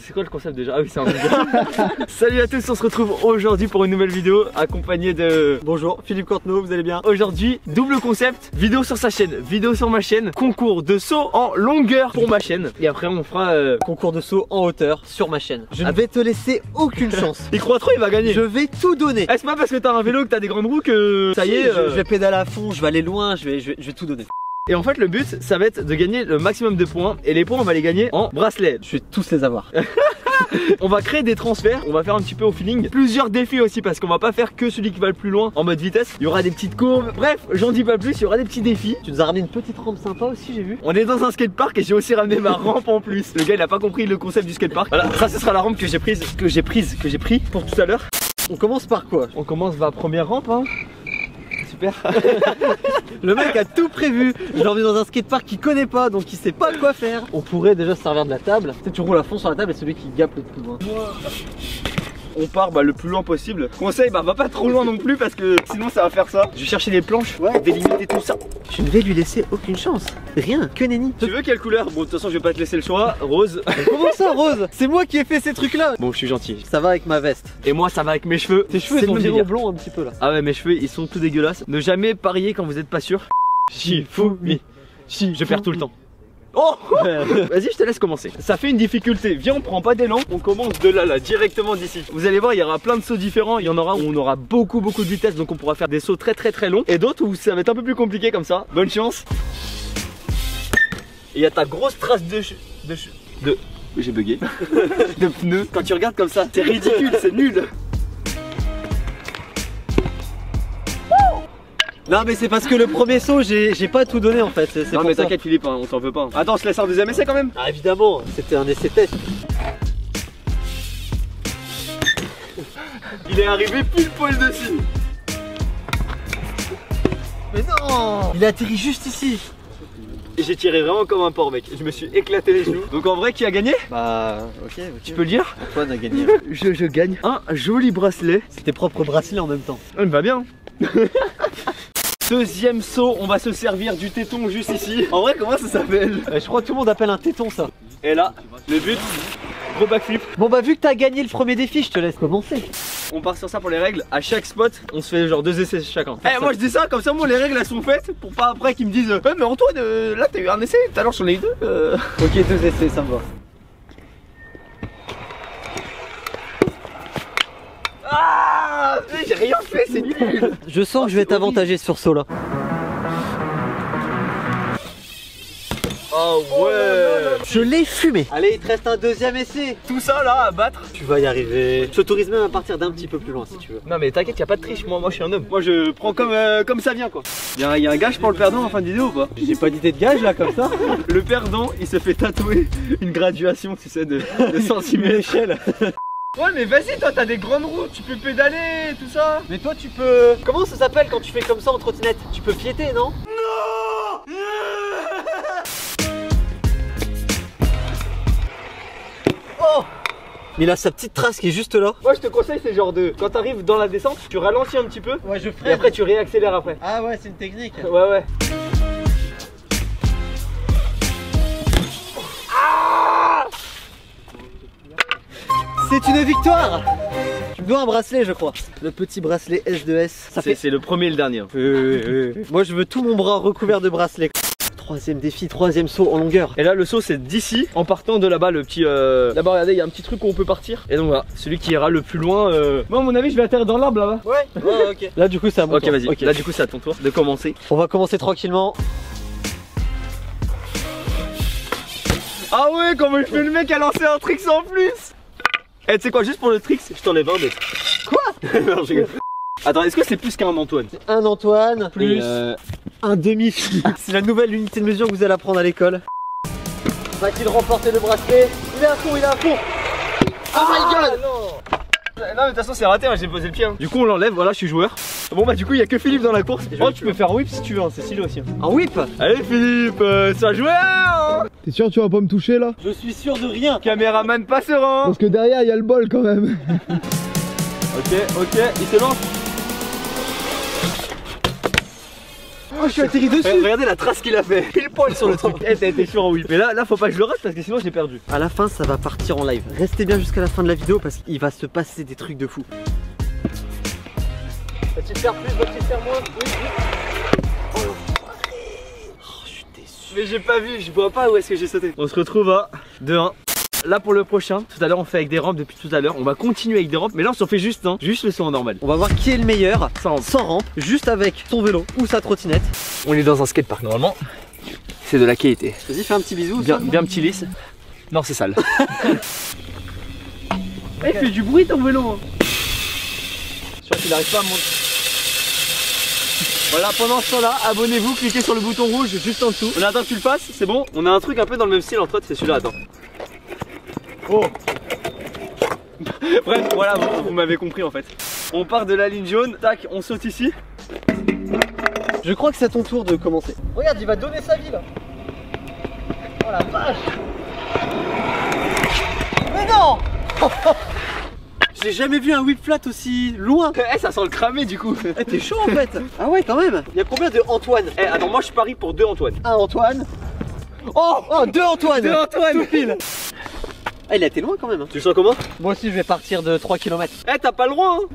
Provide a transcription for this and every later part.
C'est quoi le concept déjà? Ah oui, c'est un Salut à tous, on se retrouve aujourd'hui pour une nouvelle vidéo accompagnée de... Bonjour, Philippe Courtenot, vous allez bien? Aujourd'hui, double concept, vidéo sur sa chaîne, vidéo sur ma chaîne, concours de saut en longueur pour ma chaîne. Et après on fera concours de saut en hauteur sur ma chaîne. Je ne vais te laisser aucune chance. Il croit trop, il va gagner. Je vais tout donner. Eh, c'est pas parce que t'as un vélo que t'as des grandes roues que ça y est. Je vais pédaler à fond, je vais aller loin, je vais tout donner. Et en fait le but ça va être de gagner le maximum de points. Et les points on va les gagner en bracelet. Je vais tous les avoir. On va créer des transferts, on va faire un petit peu au feeling. Plusieurs défis aussi parce qu'on va pas faire que celui qui va le plus loin en mode vitesse. Il y aura des petites courbes, bref j'en dis pas plus, il y aura des petits défis. Tu nous as ramené une petite rampe sympa aussi, j'ai vu. On est dans un skatepark et j'ai aussi ramené ma rampe en plus. Le gars il a pas compris le concept du skatepark. Voilà, ça ce sera la rampe que j'ai pris pour tout à l'heure. On commence par quoi? On commence par la première rampe hein. Super. Le mec a tout prévu. J'ai envie dans un skatepark qu'il connaît pas, donc il sait pas quoi faire. On pourrait déjà se servir de la table. Tu sais, tu roules à fond sur la table et celui qui gappe le plus loin. On part le plus loin possible. Conseil, va pas trop loin non plus parce que sinon ça va faire ça. Je vais chercher les planches, ouais, délimiter tout ça. Je ne vais lui laisser aucune chance. Rien, que nenni. Tu veux quelle couleur? Bon de toute façon je vais pas te laisser le choix. Rose. Comment ça rose? C'est moi qui ai fait ces trucs là. Bon je suis gentil. Ça va avec ma veste. Et moi ça va avec mes cheveux. Tes cheveux ils sont virés blond un petit peu là. Ah ouais mes cheveux ils sont tout dégueulasses. Ne jamais parier quand vous êtes pas sûr. Shifumi. Je perds tout le temps. Oh. Vas-y je te laisse commencer. Ça fait une difficulté. Viens on prend pas d'élan. On commence de là directement d'ici. Vous allez voir il y aura plein de sauts différents. Il y en aura où on aura beaucoup de vitesse. Donc on pourra faire des sauts très longs. Et d'autres où ça va être un peu plus compliqué comme ça. Bonne chance. Et il y a ta grosse trace de j'ai bugué. De pneus. Quand tu regardes comme ça c'est ridicule, c'est nul. Non mais c'est parce que le premier saut j'ai pas tout donné en fait. Non mais t'inquiète Philippe, hein, on t'en veut pas. Attends on se laisse un deuxième essai quand même. Ah évidemment, c'était un essai test. Il est arrivé pile poil dessus. Mais non, il a atterri juste ici. Et j'ai tiré vraiment comme un porc mec. Je me suis éclaté les genoux. Donc en vrai qui a gagné? Bah ok. Tu peux le dire? Antoine a gagné. Je gagne un joli bracelet. C'est tes propres bracelets en même temps. Il me va bien. Deuxième saut, on va se servir du téton juste ici. En vrai comment ça s'appelle? Je crois que tout le monde appelle un téton ça. Et là, le but, gros backflip. Bon bah vu que t'as gagné le premier défi, je te laisse commencer. On part sur ça pour les règles. À chaque spot, on se fait genre 2 essais chacun. Eh moi je dis ça comme ça, moi les règles elles sont faites pour pas après qu'ils me disent ouais mais Antoine là t'as eu un essai, tout à l'heure j'en ai eu 2. Ok 2 essais, ça me va. Ah j'ai rien fait, c'est nul. Je sens que je vais t'avantager sur saut là. Oh ouais. Je l'ai fumé. Allez il te reste un deuxième essai. Tout ça là à battre. Tu vas y arriver. Je t'autorise même à partir d'un petit peu plus loin si tu veux. Non mais t'inquiète, y a pas de triche, moi je suis un homme. Moi je prends comme ça vient quoi. Y a un gage pour le perdant en fin de vidéo ou pas? J'ai pas d'idée de gage là comme ça. Le perdant il se fait tatouer une graduation tu sais de centimètres d'échelle. Ouais mais vas-y toi t'as des grandes roues, tu peux pédaler tout ça. Mais toi tu peux... Comment ça s'appelle quand tu fais comme ça en trottinette? Tu peux piéter non? Non. Oh. Mais il a sa petite trace qui est juste là. Moi je te conseille c'est genre de... Quand t'arrives dans la descente, tu ralentis un petit peu. Ouais je ferai. Et après tu réaccélères après. Ah ouais c'est une technique. Ouais. C'est une victoire. Tu me dois un bracelet je crois. Le petit bracelet S2S. C'est le premier et le dernier. Moi je veux tout mon bras recouvert de bracelets. Troisième défi, troisième saut en longueur. Et là le saut c'est d'ici en partant de là-bas le petit là-bas regardez il y a un petit truc où on peut partir. Et donc voilà, celui qui ira le plus loin moi à mon avis je vais atterrir dans l'arbre là-bas. Ouais ok. Là du coup c'est à mon tour. Ok vas-y, okay. Là du coup c'est à ton tour de commencer. On va commencer tranquillement. Ah ouais comment je fais le mec à lancer un trick en plus. Eh tu sais quoi, juste pour le trick je t'enlève un d'autre. Quoi? Non je rigole. Attends, est-ce que c'est plus qu'un Antoine? Un Antoine plus un demi. C'est la nouvelle unité de mesure que vous allez apprendre à l'école. Va-t-il remporter le bracelet? Il est à fond, il est à fond. Oh my god non. Non mais de toute façon c'est raté, j'ai posé le pied hein. Du coup on l'enlève, voilà je suis joueur. Bon bah du coup il y a que Philippe dans la course. Oh tu peux faire un whip si tu veux, hein. C'est stylé aussi hein. Un whip? Allez Philippe, ça joueur hein. T'es sûr que tu vas pas me toucher là? Je suis sûr de rien. Caméraman pas serein. Parce que derrière il y a le bol quand même. Ok, il se lance. Oh, je suis atterri dessus. Regardez la trace qu'il a fait. Pile poil sur le truc. Eh, t'as été sûr, oui. Mais là, faut pas que je le rate parce que sinon j'ai perdu. À la fin, ça va partir en live. Restez bien jusqu'à la fin de la vidéo parce qu'il va se passer des trucs de fou. Va-t-il faire plus, va-t-il faire moins? Oui. Oh, je suis déçu. Mais j'ai pas vu, je vois pas où est-ce que j'ai sauté. On se retrouve à 2-1. Là pour le prochain, tout à l'heure on fait avec des rampes depuis tout à l'heure. On va continuer avec des rampes, mais là on s'en fait juste un, juste le saut en normal. On va voir qui est le meilleur sans rampe, juste avec son vélo ou sa trottinette. On est dans un skatepark normalement. C'est de la qualité. Vas-y, fais un petit bisou. Bien petit lisse. Non, c'est sale. Il fait du bruit ton vélo. Hein. Je crois qu'il arrive pas à monter. Voilà, pendant ce temps-là, abonnez-vous, cliquez sur le bouton rouge juste en dessous. On attend que tu le fasses, c'est bon. On a un truc un peu dans le même style entre autres, c'est celui-là, attends. Oh. Bref, voilà, vous m'avez compris en fait. On part de la ligne jaune, tac, on saute ici. Je crois que c'est à ton tour de commencer. Regarde, il va donner sa vie là. Oh la vache. Mais non. J'ai jamais vu un whip flat aussi loin. Eh, ça sent le cramé du coup. Eh, t'es chaud en fait. Ah ouais, quand même. Il y a combien de Antoine? Eh, attends, moi je parie pour 2 Antoine. Un Antoine. Oh, 2 Antoine. 2 Antoine. Tout pile. Ah, il a été loin quand même. Hein. Tu le sens comment? Moi aussi, je vais partir de 3 km. Eh, t'as pas le droit hein.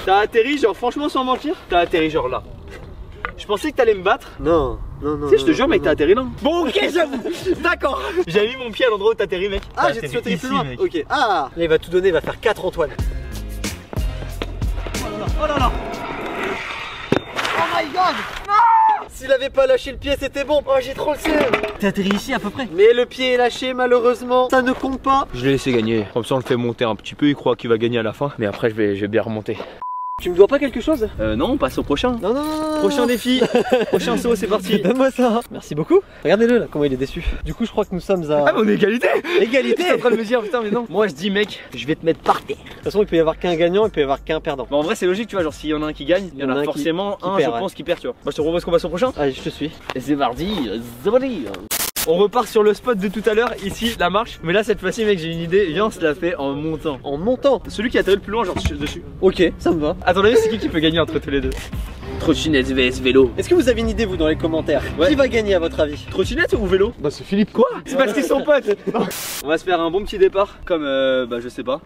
T'as atterri genre, franchement sans mentir, t'as atterri genre là. Je pensais que t'allais me battre. Non. Tu sais, je te jure mec, t'as atterri là. Bon ok, j'avoue. D'accord. J'ai mis mon pied à l'endroit où t'as atterri mec. Ah, j'ai sauté plus loin. Ok. Ah, là il va tout donner, il va faire 4 Antoine. Oh là là. Oh my god. Non. S'il avait pas lâché le pied, c'était bon. Oh, j'ai trop le seum. T'es atterri ici à peu près. Mais le pied est lâché malheureusement, ça ne compte pas. Je l'ai laissé gagner. Comme ça on le fait monter un petit peu, il croit qu'il va gagner à la fin. Mais après je vais bien remonter. Tu me dois pas quelque chose? Non, on passe au prochain. Non. Prochain défi. Prochain saut, c'est parti. Donne-moi ça. Merci beaucoup. Regardez-le là, comment il est déçu. Du coup, je crois que nous sommes à... Ah, mais on est égalité. Égalité. T'es en train de me dire, putain, mais non. Moi, je dis, mec, je vais te mettre par terre. De toute façon, il peut y avoir qu'un gagnant, il peut y avoir qu'un perdant. Bon, en vrai, c'est logique, tu vois. Genre, s'il y en a un qui gagne, il y en a forcément un, perd, je pense, qui perd, tu vois. Moi, je te propose qu'on passe au prochain. Allez, je te suis. Et c'est parti. On repart sur le spot de tout à l'heure, ici, la marche. Mais là, cette fois-ci, mec, j'ai une idée. Viens, on se la fait en montant. En montant? Celui qui a atterri le plus loin, genre dessus. Ok, ça me va. À ton avis, c'est qui peut gagner entre tous les deux? Trottinette vs vélo. Est-ce que vous avez une idée, vous, dans les commentaires? Ouais. Qui va gagner à votre avis? Trottinette ou vélo? Bah c'est Philippe. Quoi? C'est parce qu'ils sont potes. On va se faire un bon petit départ. Comme, bah, je sais pas.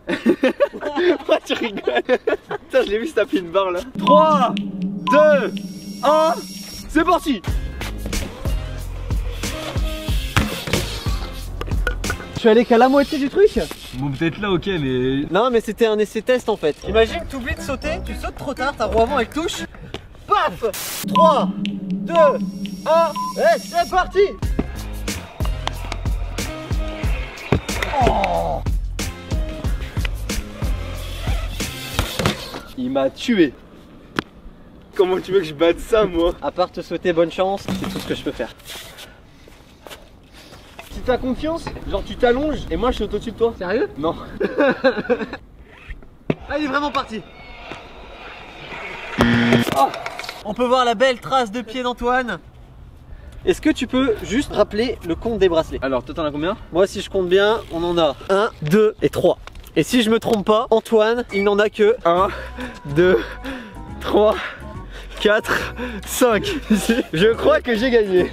Pourquoi tu rigoles? Putain, je l'ai vu se taper une barre là. 3, 2, 1, c'est parti. Je suis allé qu'à la moitié du truc. Bon, peut-être là, ok, mais. Non, mais c'était un essai test en fait. Imagine, tu oublies de sauter, tu sautes trop tard, ta roue avant elle touche. Paf. 3, 2, 1, et c'est parti. Oh. Il m'a tué. Comment tu veux que je batte ça, moi? À part te souhaiter bonne chance, c'est tout ce que je peux faire. Si t'as confiance, genre tu t'allonges et moi je suis au-dessus de toi. Sérieux? Non. Ah, il est vraiment parti. Oh, on peut voir la belle trace de pied d'Antoine. Est-ce que tu peux juste rappeler le compte des bracelets? Alors, toi t'en as combien? Moi, si je compte bien, on en a 1, 2 et 3. Et si je me trompe pas, Antoine, il n'en a que 1, 2, 3, 4, 5. Je crois que j'ai gagné.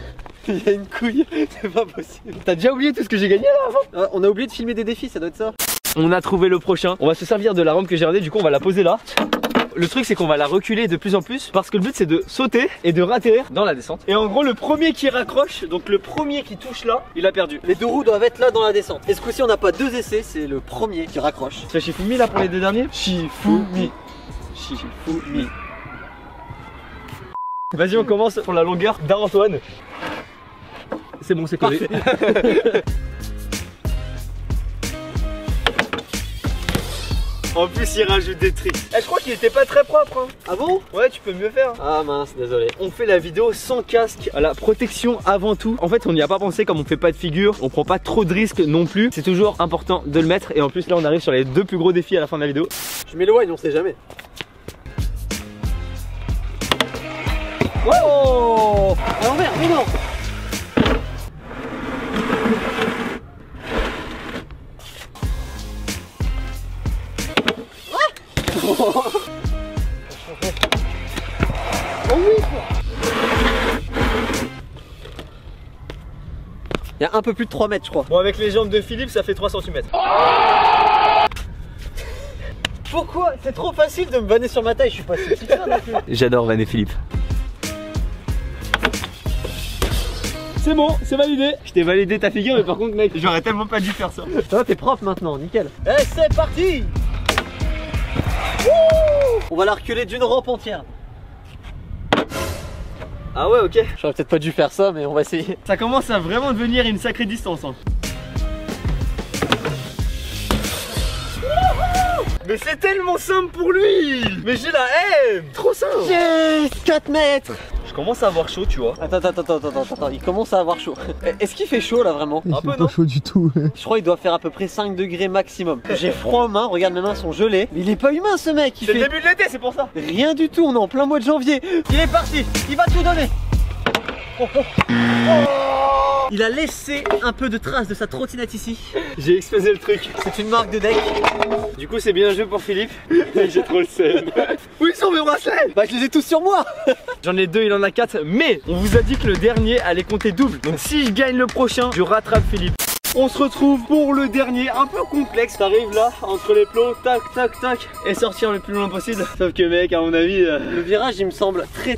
Il y a une couille, c'est pas possible. T'as déjà oublié tout ce que j'ai gagné là avant? On a oublié de filmer des défis, ça doit être ça. On a trouvé le prochain. On va se servir de la rampe que j'ai regardée, du coup on va la poser là. Le truc c'est qu'on va la reculer de plus en plus parce que le but c'est de sauter et de ratterrir dans la descente. Et en gros le premier qui raccroche, donc le premier qui touche là, il a perdu. Les deux roues doivent être là dans la descente. Et ce coup-ci on n'a pas 2 essais, c'est le premier qui raccroche. C'est Shifumi là pour les 2 derniers? Shifumi. Shifumi. Vas-y on commence pour la longueur d'Antoine. C'est bon, c'est collé. En plus, il rajoute des tricks. Je crois qu'il était pas très propre. Hein. Ah bon? Ouais, tu peux mieux faire. Ah mince, désolé. On fait la vidéo sans casque. La protection avant tout. En fait, on n'y a pas pensé comme on fait pas de figure. On prend pas trop de risques non plus. C'est toujours important de le mettre. Et en plus, là, on arrive sur les 2 plus gros défis à la fin de la vidéo. Je m'éloigne, on sait jamais. Oh! À l'envers, mais non! Il y a un peu plus de 3 mètres je crois. Bon, avec les jambes de Philippe, ça fait 3 cm. Pourquoi? C'est trop facile de me vanner sur ma taille, je suis pas si petit que ça non plus. J'adore vanner Philippe. C'est bon, c'est validé. Je t'ai validé ta figure, mais par contre, mec, j'aurais tellement pas dû faire ça. Ça va, t'es propre maintenant, nickel. Et c'est parti. Wouh, on va la reculer d'une rampe entière. Ah ouais, ok. J'aurais peut-être pas dû faire ça, mais on va essayer. Ça commence à vraiment devenir une sacrée distance. Hein. Mais c'est tellement simple pour lui. Mais j'ai la haine. Trop simple. Yes, 4 mètres. Je commence à avoir chaud, tu vois. Attends, il commence à avoir chaud. Est-ce qu'il fait chaud là vraiment? Il Un peu, fait non pas chaud du tout. Je crois qu'il doit faire à peu près 5 degrés maximum. J'ai froid aux mains, regarde mes mains sont gelées. Mais il est pas humain ce mec, il C'est le fait début de l'été, c'est pour ça. rien du tout, on est en plein mois de janvier. Il est parti, il va tout donner. Il a laissé un peu de traces de sa trottinette ici. J'ai explosé le truc. C'est une marque de deck. Du coup, c'est bien joué pour Philippe. J'ai trop le seum. Où ils sont mes bracelets? Bah je les ai tous sur moi. J'en ai 2, il en a 4. Mais on vous a dit que le dernier allait compter double. Donc si je gagne le prochain, je rattrape Philippe. On se retrouve pour le dernier, un peu complexe. T'arrives là, entre les plots, tac, tac, tac, et sortir le plus loin possible. Sauf que mec, à mon avis, Le virage il me semble très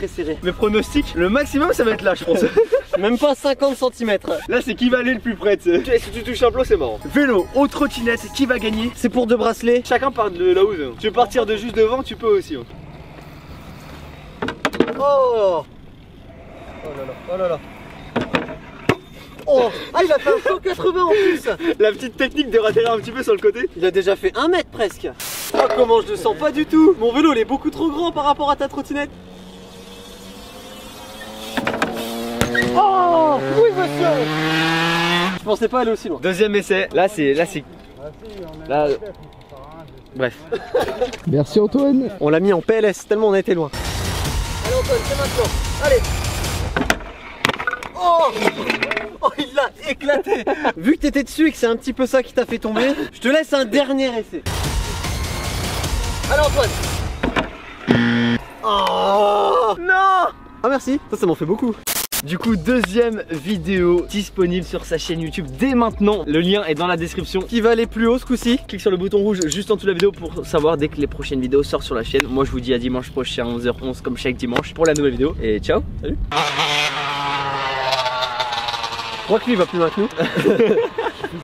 serré. mes pronostics, le maximum ça va être là, je pense. Même pas 50 cm. Là, c'est qui va aller le plus près, tu sais. Si tu touches un plot, c'est marrant. Vélo ou trottinette, qui va gagner? C'est pour 2 bracelets. Chacun part de là où il veut. Tu veux partir de juste devant, tu peux aussi. Hein. Oh. Oh là là. Oh, ah il a fait un 180 en plus. La petite technique de ratterrir un petit peu sur le côté. Il a déjà fait 1 mètre presque. Oh comment je le sens pas du tout. Mon vélo il est beaucoup trop grand par rapport à ta trottinette. Oh oui monsieur. Je pensais pas aller aussi loin. Deuxième essai. Là, bref. Merci Antoine. On l'a mis en PLS tellement on a été loin. Allez Antoine, c'est maintenant. Allez. Oh, il l'a éclaté. Vu que t'étais dessus et que c'est un petit peu ça qui t'a fait tomber, je te laisse un dernier essai. Allez Antoine. Oh Non. ah merci, ça m'en fait beaucoup. Du coup, deuxième vidéo disponible sur sa chaîne YouTube dès maintenant. Le lien est dans la description. Qui va aller plus haut ce coup-ci? Clique sur le bouton rouge juste en dessous de la vidéo pour savoir dès que les prochaines vidéos sortent sur la chaîne. Moi, je vous dis à dimanche prochain à 11h11 comme chaque dimanche pour la nouvelle vidéo. Et ciao, salut. Je crois que lui il va plus loin que nous.